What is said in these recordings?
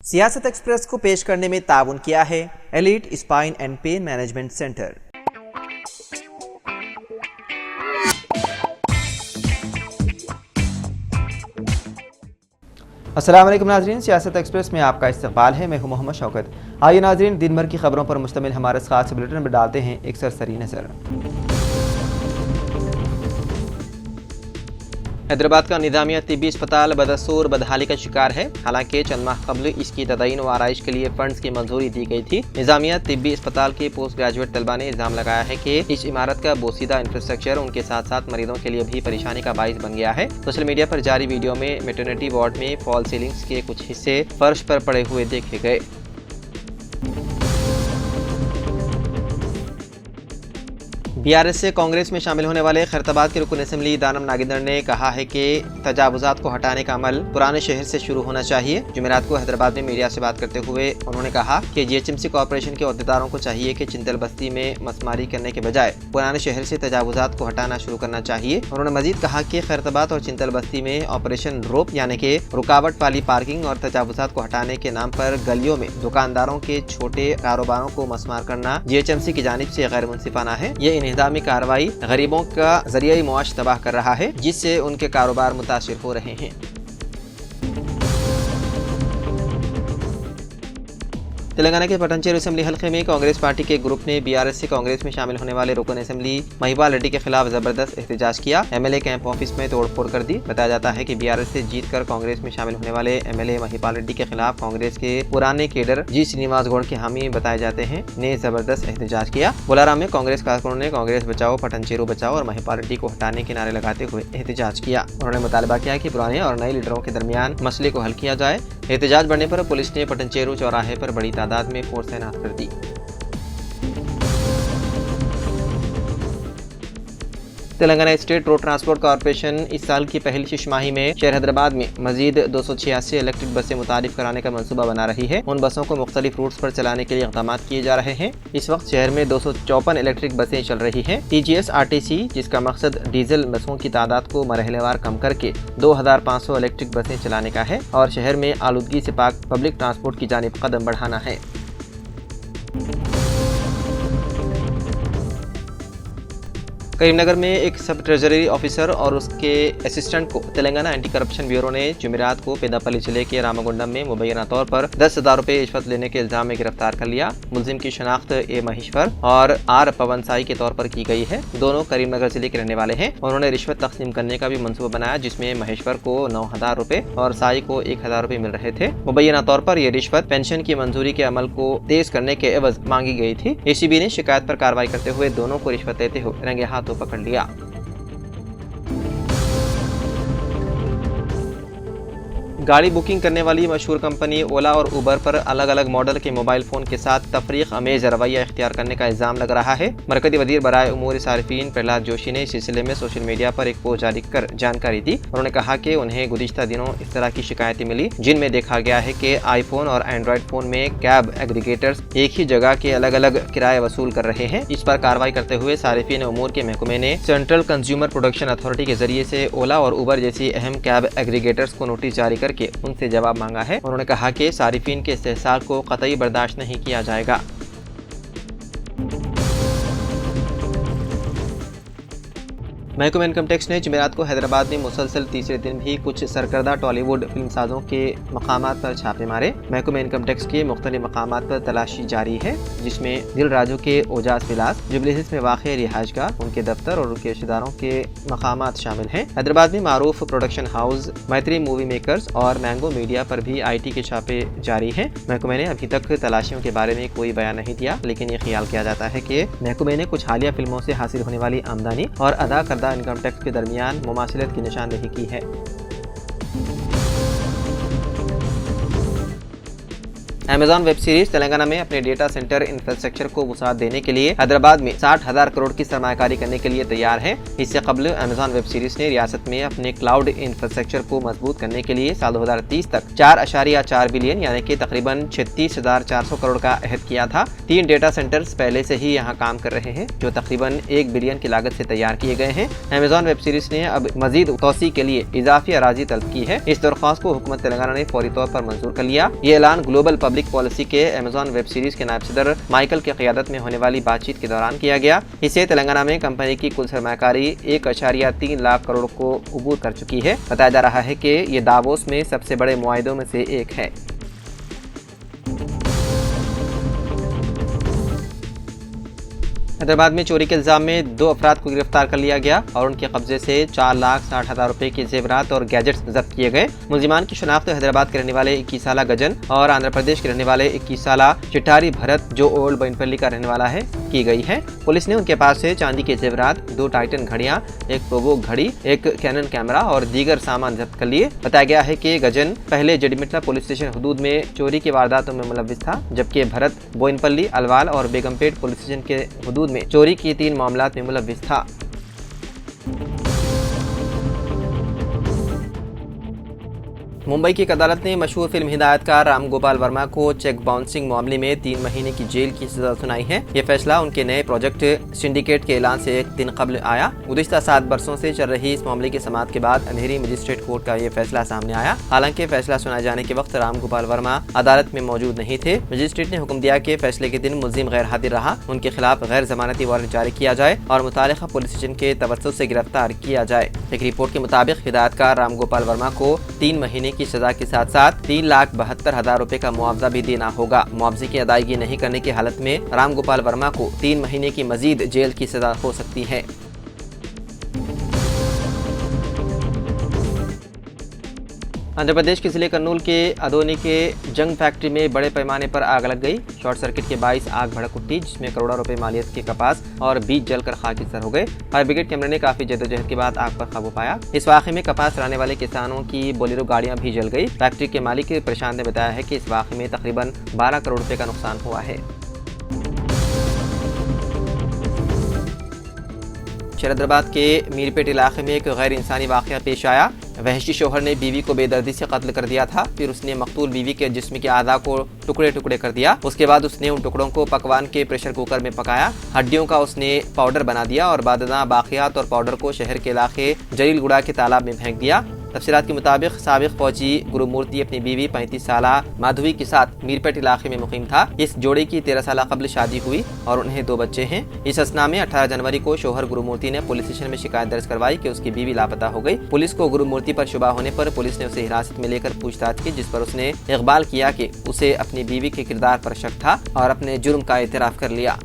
सियासत एक्सप्रेस को पेश करने में ताउन किया है elite spine and pain management centre. अस्सलाम वालेकुम नाज़रीन, सियासत एक्सप्रेस में आपका इस्तकबाल है। मैं हूं मोहम्मद शौकत। आइए नाज़रीन, दिन भर की खबरों पर मुश्तमिल हमारे खास बुलेटिन में डालते हैं एक सरसरी नज़र। हैदराबाद का निज़ामिया तिब्बी अस्पताल बदसूर बदहाली का शिकार है। हालांकि चंद माह कबल इसकी तदयीन व आराइश के लिए फंड्स की मंजूरी दी गई थी। निज़ामिया तिब्बी अस्पताल के पोस्ट ग्रेजुएट तलबा ने इल्ज़ाम लगाया है कि इस इमारत का बोसीदा इंफ्रास्ट्रक्चर उनके साथ साथ मरीजों के लिए भी परेशानी का बाइस बन गया है। सोशल मीडिया पर जारी वीडियो में मैटरनिटी वार्ड में फॉल सीलिंग्स के कुछ हिस्से फर्श पर पड़े हुए देखे गए। बीआरएस से कांग्रेस में शामिल होने वाले खैरताबाद के रुकन असेंबली दानम नागेंद्र ने कहा है कि तजावुजात को हटाने का अमल पुराने शहर से शुरू होना चाहिए। जुमेरात को हैदराबाद में मीडिया से बात करते हुए उन्होंने कहा कि जीएचएमसी कॉरपोरेशन के अहदेदारों को चाहिए कि चिंतल बस्ती में मसमारी करने के बजाय पुराने शहर से तजावुजात को हटाना शुरू करना चाहिए। उन्होंने मजीद कहा कि खैरताबाद और चिंतल बस्ती में ऑपरेशन रोप यानी कि रुकावट वाली पार्किंग और तजावुजात को हटाने के नाम पर गलियों में दुकानदारों के छोटे कारोबारों को मसमार करना जीएचएमसी की जानिब से गैर मुनसिफाना है। ये इंतजामी कार्रवाई गरीबों का जरिया मुआश तबाह कर रहा है, जिससे उनके कारोबार मुतासिर हो रहे हैं। तेलंगाना के पटनचेरू असेंबली हल्के में कांग्रेस पार्टी के ग्रुप ने बीआरएस से कांग्रेस में शामिल होने वाले रुकन असेंबली महिपाल रेड्डी के खिलाफ जबरदस्त एहतजाज किया। एमएलए कैंप ऑफिस में तोड़फोड़ कर दी। बताया जाता है कि बीआरएस से जीतकर कांग्रेस में शामिल होने वाले एमएलए महिपाल रेड्डी के खिलाफ कांग्रेस के पुराने केडर जी श्रीनिवास गौड़ के हामी बताए जाते हैं ने जबरदस्त एहतजाज किया। बोलाराम में कांग्रेस कारकुनों ने कांग्रेस बचाओ पटनचेरू बचाओ और महिपाल रेड्डी को हटाने के नारे लगाते हुए एहतजाज किया। उन्होंने मुतालबा किया कि पुराने और नए लीडरों के दरमियान मसले को हल किया जाए। एहतजाज बढ़ने पर पुलिस ने पटनचेरू चौराहे पर बड़ी तादाद में फोर्स तैनात कर दी। Telangana state road transport corporation इस साल की पहली छमाही में शहर हैदराबाद में मजीद 286 इलेक्ट्रिक बसें मुतारिफ कराने का मंसूबा बना रही है। उन बसों को मुख्तलिफ रूट्स पर चलाने के लिए इक़दाम किए जा रहे हैं। इस वक्त शहर में 254 इलेक्ट्रिक बसें चल रही हैं। TGS RTC, जिसका मकसद डीजल बसों की तादाद को मरहलेवार कम करके 2500 इलेक्ट्रिक बसें चलाने का है और शहर में आलूदगी से पाक पब्लिक ट्रांसपोर्ट की जानिब कदम बढ़ाना है। करीमनगर में एक सब ट्रेजरी ऑफिसर और उसके असिस्टेंट को तेलंगाना एंटी करप्शन ब्यूरो ने जुमेरात को पेदापल्ली जिले के रामागुंडम में मुबैना तौर पर 10,000 रुपए रिश्वत लेने के इल्जाम में गिरफ्तार कर लिया। मुलजिम की शनाख्त ए महेश्वर और आर पवन साई के तौर पर की गई है। दोनों करीमनगर जिले के रहने वाले हैं। उन्होंने रिश्वत तकसीम करने का भी मंसूबा बनाया, जिसमें महेश्वर को 9,000 रुपए और साई को 1,000 रुपए मिल रहे थे। मुबैना तौर पर यह रिश्वत पेंशन की मंजूरी के अमल को तेज करने के एवज मांगी गई थी। ACB ने शिकायत पर कार्रवाई करते हुए दोनों को रिश्वत देते हुए रंगे हाथों पकड़ लिया। गाड़ी बुकिंग करने वाली मशहूर कंपनी ओला और उबर पर अलग अलग मॉडल के मोबाइल फोन के साथ तफरीक अमेज रवैया इख्तियार करने का इल्जाम लग रहा है। मरकजी वजीर बराए उमूर सारिफीन प्रहलाद जोशी ने इस सिलसिले में सोशल मीडिया पर एक पोस्ट जारी कर जानकारी दी। उन्होंने कहा कि उन्हें गुज़िश्ता दिनों इस तरह की शिकायतें मिली, जिनमें देखा गया है कि आईफोन और एंड्रॉयड फोन में कैब एग्रीगेटर्स एक ही जगह के अलग अलग किराए वसूल कर रहे हैं। इस पर कार्रवाई करते हुए सारिफीन उमूर के महकमे ने सेंट्रल कंज्यूमर प्रोटेक्शन अथॉरिटी के जरिए से ओला और उबर जैसी अहम कैब एग्रीगेटर्स को नोटिस जारी करके उनसे जवाब मांगा है। उन्होंने कहा कि सारिफीन के इस्तेहसाल को कतई बर्दाश्त नहीं किया जाएगा। महकमा इनकम टैक्स ने जुमेरात को हैदराबाद में मुसलसल तीसरे दिन भी कुछ सरकर्दा टॉलीवुड फिल्म साजों के मकामात पर छापे मारे। महकमा इनकम टैक्स के मुख्तलिफ मकामात पर तलाशी जारी है, जिसमें दिल राजू के ओजाज विलास, जुबली हिल्स में वाक़ रिहाइशगाह, उनके दफ्तर और उनके रिश्तेदारों के मकामात शामिल हैं। हैदराबाद में मारूफ प्रोडक्शन हाउस, मैत्री मूवी मेकर्स और मैंगो मीडिया पर भी IT के छापे जारी हैं। महकमे ने अभी तक तलाशियों के बारे में कोई बयान नहीं दिया, लेकिन ये ख्याल किया जाता है कि महकमे ने कुछ हालिया फिल्मों से हासिल होने वाली आमदनी और अदा करदा इनकम टैक्स के दरमियान मुमासिलत की निशानदेही की है। अमेजॉन वेब सीरीज तेलंगाना में अपने डेटा सेंटर इंफ्रास्ट्रक्चर को वुसाअत देने के लिए हैदराबाद में 60,000 करोड़ की सरमायाकारी करने के लिए तैयार है। इससे कबल अमेजॉन वेब सीरीज ने रियासत में अपने क्लाउड इंफ्रास्ट्रक्चर को मजबूत करने के लिए साल 2030 तक 4.4 बिलियन यानी कि तकरीबन 36,400 करोड़ का अहद किया था। 3 डेटा सेंटर्स पहले से ही यहाँ काम कर रहे हैं जो तकरीबन 1 बिलियन की लागत से तैयार किए गए हैं। अमेजॉन वेब सीरीज ने अब मजीद तोसी के लिए इजाफी अराजी तलब की है। इस दरख्वास्त को हुकूमत तेलंगाना ने फौरी तौर पर मंजूर कर लिया। ये ऐलान ग्लोबल पब्लिक पॉलिसी के अमेजॉन वेब सीरीज के नायब सदर माइकल की क़यादत में होने वाली बातचीत के दौरान किया गया। इससे तेलंगाना में कंपनी की कुल सरमायाकारी 1.3 लाख करोड़ को अबूर कर चुकी है। बताया जा रहा है कि ये दावोस में सबसे बड़े मुआहिदों में से एक है। हैदराबाद में चोरी के इल्जाम में 2 अफराद को गिरफ्तार कर लिया गया और उनके कब्जे से 4,60,000 रुपए के जेवरात और गैजेट्स जब्त किए गए। मुलजिमान की शनाख्त हैदराबाद के रहने वाले 21 साला गजन और आंध्र प्रदेश के रहने वाले 21 साला चिट्टारी भरत जो ओल्ड बोइनपल्ली का रहने वाला है की गई है। पुलिस ने उनके पास से चांदी के जेवरात, 2 टाइटन घड़ियां, एक प्रोवोक घड़ी, एक कैनन कैमरा और दीगर सामान जब्त कर लिए। बताया गया है कि गजन पहले जडीमिट्ला पुलिस स्टेशन हदूद में चोरी की वारदातों में मुलव्विस था, जबकि भरत बोइनपल्ली, अलवाल और बेगमपेट पुलिस स्टेशन के हदूद में चोरी की 3 मामलात में मुलव्विस था। मुंबई की एक अदालत ने मशहूर फिल्म हिदायतकार राम गोपाल वर्मा को चेक बाउंसिंग मामले में 3 महीने की जेल की सजा सुनाई है। ये फैसला उनके नए प्रोजेक्ट सिंडिकेट के ऐलान से एक दिन कबल आया। गुज़िश्ता 7 बरसों से चल रही इस मामले की समाअत के बाद अंधेरी मजिस्ट्रेट कोर्ट का ये फैसला सामने आया। हालांकि फैसला सुनाए जाने के वक्त राम गोपाल वर्मा अदालत में मौजूद नहीं थे। मजिस्ट्रेट ने हुक्म दिया कि फैसले के दिन मुल्जिम गैर हाजिर रहा, उनके खिलाफ गैर जमानती वारंट जारी किया जाए और मुतालिका पुलिस स्टेशन के तवज्जुह से गिरफ्तार किया जाए। एक रिपोर्ट के मुताबिक हिदायतकार राम गोपाल वर्मा को 3 महीने की सजा के साथ साथ 3,72,000 रुपए का मुआवजा भी देना होगा। मुआवजे की अदायगी नहीं करने की हालत में राम गोपाल वर्मा को 3 महीने की मजीद जेल की सजा हो सकती है। आंध्र प्रदेश के जिले कर्नूल के अदोनी के जंग फैक्ट्री में बड़े पैमाने पर आग लग गई। शॉर्ट सर्किट के बाइस आग भड़क उठी, जिसमें करोड़ों रुपए मालियत के कपास और बीज जलकर खाकिस्तान हो गए। फायर ब्रिगेड कैमरे ने काफी जद्दोजहद के बाद आग पर काबू पाया। इस वाक़े में कपास लाने वाले किसानों की बोलेरो गाड़ियां भी जल गई। फैक्ट्री के मालिक प्रशांत ने बताया है कि इस वाक़े में तकरीबन 12 करोड़ रुपए का नुकसान हुआ है। शरदाबाद के मीरपेट इलाके में एक गैर इंसानी वाक़या पेश आया। वहशी शोहर ने बीवी को बेदर्दी से कत्ल कर दिया था। फिर उसने मकतूल बीवी के जिस्म के आधा को टुकड़े टुकड़े कर दिया। उसके बाद उसने उन टुकड़ों को पकवान के प्रेशर कुकर में पकाया। हड्डियों का उसने पाउडर बना दिया और बादना बाकियात और पाउडर को शहर के इलाके जलीलगुड़ा के तालाब में फेंक दिया। तफसीलात के मुताबिक साबिक फौजी गुरुमूर्ति अपनी बीवी 35 साला माधवी के साथ मीरपेट इलाके में मुकीम था। इस जोड़े की 13 साल कबल शादी हुई और उन्हें 2 बच्चे हैं। इस असना में 18 जनवरी को शोहर गुरुमूर्ति ने पुलिस स्टेशन में शिकायत दर्ज करवाई कि उसकी बीवी लापता हो गई। पुलिस को गुरुमूर्ति पर शुबा होने पर पुलिस ने उसे हिरासत में लेकर पूछताछ की, जिस पर उसने इकबाल किया कि उसे अपनी बीवी के किरदार पर शक था और अपने जुर्म का एतराफ कर लिया।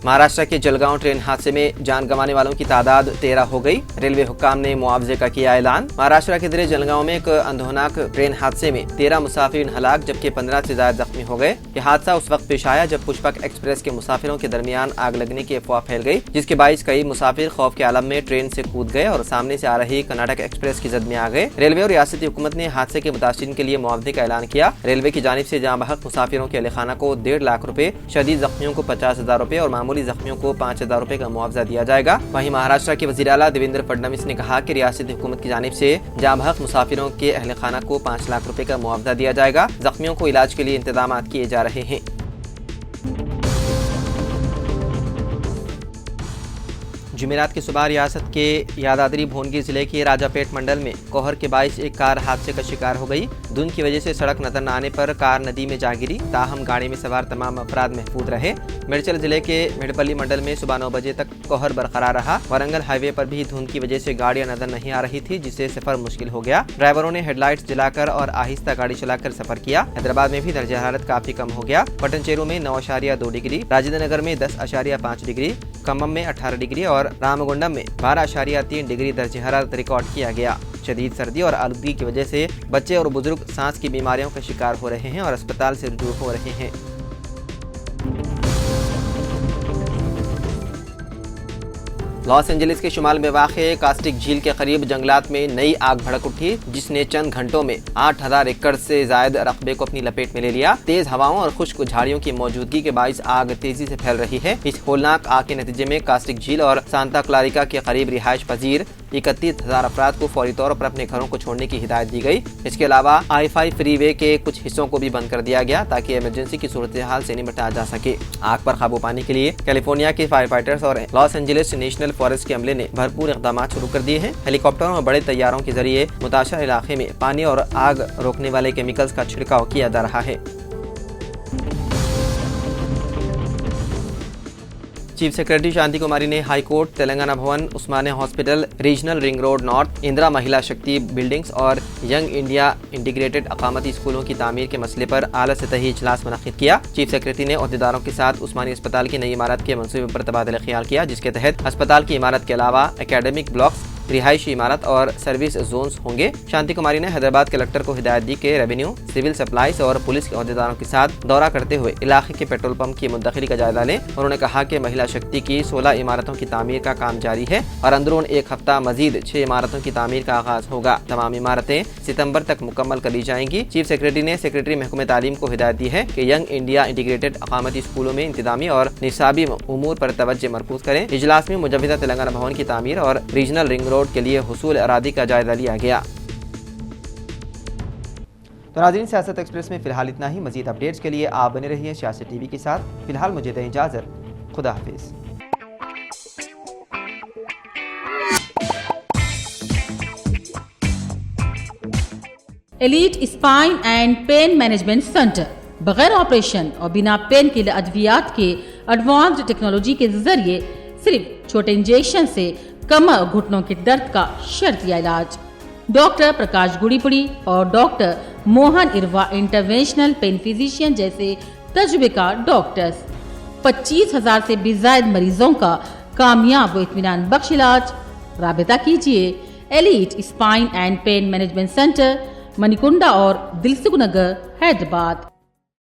महाराष्ट्र के जलगांव ट्रेन हादसे में जान गंवाने वालों की तादाद 13 हो गई। रेलवे हुक्काम ने मुआवजे का किया ऐलान। महाराष्ट्र के जिले जलगांव में एक अंधोनाक ट्रेन हादसे में 13 मुसाफिर हलाक जबकि 15 से ज्यादा जख्मी हो गए। यह हादसा उस वक्त पेश आया जब पुष्पक एक्सप्रेस के मुसाफिरों के दरमियान आग लगने की अफवाह फैल गई, जिसके बाइस कई मुसाफिर खौफ के आलम में ट्रेन से कूद गए और सामने से आ रही कर्नाटक एक्सप्रेस की जद में आ गए। रेलवे और रियासती हुकूमत ने हादसे के मुतासिरीन के लिए मुआवजे का ऐलान किया। रेलवे की जानिब से जाँ बहक मुसाफिरों के अहलखाना को 1.5 लाख रुपए, शदीद जख्मियों को 50,000 रुपए और मामूली जख्मियों को 5,000 रुपए का मुआवजा दिया जाएगा। वहीं महाराष्ट्र के वज़ीर आला देवेंद्र फडणवीस ने कहा कि रियासती हुकूमत की जानिब से जाँ बहक मुसाफिरों के अहल खाना को 5 लाख रुपए का मुआवजा दिया जाएगा। जख्मियों को इलाज के लिए इंतजाम किए जा रहे हैं। जुमेरात की सुबह रियासत के यादाद्री भुवनगिर जिले के राजापेट मंडल में कोहर के बाइस एक कार हादसे का शिकार हो गई। धुंध की वजह से सड़क नजर न आने पर कार नदी में जा गिरी। ताहम गाड़ी में सवार तमाम अफराद महफूज रहे। मेडचल जिले के मेडपल्ली मंडल में सुबह 9 बजे तक कोहर बरकरार रहा। वारंगल हाईवे पर भी धुंध की वजह से गाड़ियां नजर नहीं आ रही थी, जिससे सफर मुश्किल हो गया। ड्राइवरों ने हेडलाइट्स जलाकर और आहिस्ता गाड़ी चलाकर सफर किया। हैदराबाद में भी दर्जा हरारत काफी कम हो गया। पटनचेरू में 9.2 डिग्री, राजेंद्र नगर में 10.5 डिग्री, खम्मम में 18 डिग्री और रामगुंडम में 12.3 डिग्री दर्जे हरारत रिकॉर्ड किया गया। शदीद सर्दी और आलूगी की वजह से बच्चे और बुजुर्ग सांस की बीमारियों का शिकार हो रहे हैं और अस्पताल से रुजू हो रहे हैं। लॉस एंजलिस के शुमाल में वाक़े कास्टिक झील के करीब जंगलात में नई आग भड़क उठी, जिसने चंद घंटों में 8000 एकड़ से ज्यादा रकबे को अपनी लपेट में ले लिया। तेज हवाओं और खुश्क झाड़ियों की मौजूदगी के बाइस आग तेजी से फैल रही है। इस होलनाक आग के नतीजे में कास्टिक झील और सांता क्लारिका के करीब रिहायश पजीर 31,000 अफराद को फौरी तौर पर अपने घरों को छोड़ने की हिदायत दी गई। इसके अलावा I-5 फ्रीवे के कुछ हिस्सों को भी बंद कर दिया गया ताकि इमरजेंसी की सूरत हाल से निपटा जा सके। आग पर काबू पाने के लिए कैलिफोर्निया के फायर फाइटर्स और लॉस एंजलिस नेशनल फॉरेस्ट के अमले ने भरपूर इक़दाम शुरू कर दिए हैं। हेलीकॉप्टरों और बड़े तैयारों के जरिए मुताशर इलाके में पानी और आग रोकने वाले केमिकल्स का छिड़काव किया जा रहा है। चीफ सेक्रेटरी शांति कुमारी ने high court, Telangana Bhavan, Osmania hospital, regional ring road north, Indira Mahila Shakti buildings और यंग इंडिया इंटीग्रेटेड अकामती स्कूलों की तामीर के मसले पर आला सतही इजलास मुनक्किद किया। चीफ सेक्रेटरी ने अहदेदारों के साथ उस्मानिया अस्पताल की नई इमारत के मंसूबे पर तबादला ख्याल किया, जिसके तहत अस्पताल की इमारत के अलावा एकेडमिक ब्लॉक्स, रिहायशी इमारत और सर्विस जोन्स होंगे। शांति कुमारी ने हैदराबाद कलेक्टर को हिदायत दी कि रेवेन्यू, सिविल सप्लाईज और पुलिस के अहदेदारों के साथ दौरा करते हुए इलाके के पेट्रोल पंप की मुंतकिली का जायजा लें। उन्होंने कहा कि महिला शक्ति की 16 इमारतों की तामीर का काम जारी है और अंदरून एक हफ्ता मजीद 6 इमारतों की तामीर का आगाज होगा। तमाम इमारतें सितंबर तक मुकम्मल कर ली जाएंगी। चीफ सेक्रेटरी ने सेक्रेटरी महकमे तालीम को हिदायत दी है कि यंग इंडिया इंटीग्रेटेड अकामती स्कूलों में इंतजामी और निसाबी उमूर पर तवज्जो मरकूज करें। इजलास में मुजव्वदा तेलंगाना भवन की तामीर और रीजनल रिंग रोड के लिए हुसूल अरादी का जायजा लिया गया। तो नाज़रीन, सियासत एक्सप्रेस में फिलहाल इतना ही। मजीद अपडेट्स के लिए आप बने रहिए सियासत टीवी के साथ। फिलहाल मुझे दें इजाजत। खुदा हाफिज। Elite spine and pain management centre बगैर ऑपरेशन और बिना पेन किलर अद्वियात के एडवांस्ड टेक्नोलॉजी के जरिए सिर्फ छोटे इंजेक्शन से कमर और घुटनों के दर्द का शर्तिया इलाज। डॉक्टर प्रकाश गुड़ीपुड़ी और doctor Mohan Irva interventional pain physician जैसे तजुर्बेकार डॉक्टर्स 25,000 से भी ज्यादा मरीजों का कामयाब व इत्मीनान बख्श इलाज। राबिता कीजिए elite spine and pain management centre, Manikunda और दिलसुख नगर, हैदराबाद।